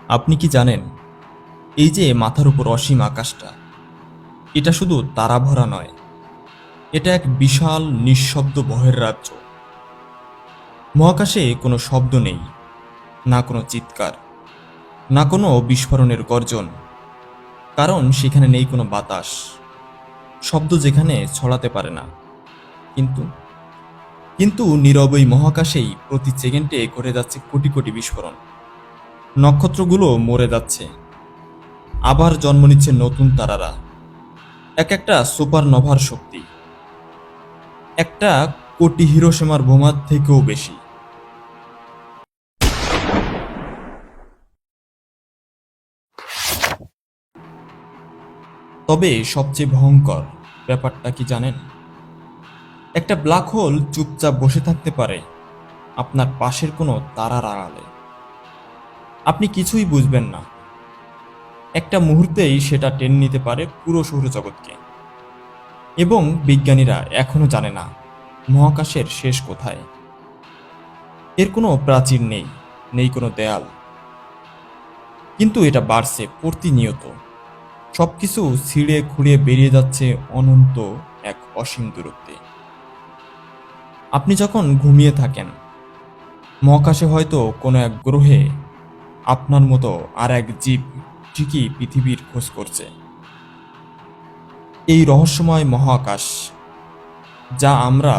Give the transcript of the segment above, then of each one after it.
আপনি কি জানেন, এই যে মাথার উপর অসীম আকাশটা, এটা শুধু তারা ভরা নয়, এটা এক বিশাল নিঃশব্দ ভয়ের রাজ্য। মহাকাশে কোনো শব্দ নেই, না কোনো চিৎকার, না কোনো বিস্ফোরণের গর্জন, কারণ সেখানে নেই কোনো বাতাস। শব্দ যেখানে ছড়াতে পারে না। কিন্তু কিন্তু নীরব এই মহাকাশেই প্রতি সেকেন্ডে ঘটে যাচ্ছে কোটি কোটি বিস্ফোরণ। নক্ষত্রগুলো মরে যাচ্ছে, আবার জন্ম নিচ্ছে নতুন তারারা। এক একটা সুপারনোভার শক্তি, একটা কোটি হিরোশিমার বোমার থেকেও বেশি। তবে সবচেয়ে ভয়ঙ্কর ব্যাপারটা কি জানেন? একটা ব্ল্যাক হোল চুপচাপ বসে থাকতে পারে আপনার পাশের কোনো তারার আড়ালে। আপনি কিছুই বুঝবেন না, একটা মুহূর্তেই সেটা টেনে নিতে পারে পুরো সৌরজগৎকে। এবং বিজ্ঞানীরা এখনো জানে না মহাকাশের শেষ কোথায়। এর কোনো প্রাচীর নেই, নেই কোনো দেয়াল, কিন্তু এটা বাড়ছে প্রতিনিয়ত। সবকিছু ছিঁড়ে খুঁড়িয়ে বেরিয়ে যাচ্ছে অনন্ত এক অসীম দূরত্বে। আপনি যখন ঘুমিয়ে থাকেন, মহাকাশে হয়তো কোনো এক গ্রহে আপনার মতো আর এক জীব ঠিকই পৃথিবীর খোঁজ করছে। এই রহস্যময় মহাকাশ, যা আমরা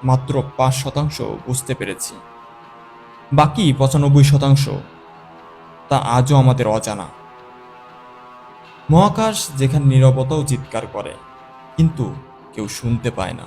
মাত্র 5% বুঝতে পেরেছি, বাকি 95% তা আজও আমাদের অজানা। মহাকাশ যেখানে নীরবতাও চিৎকার করে, কিন্তু কেউ শুনতে পায় না।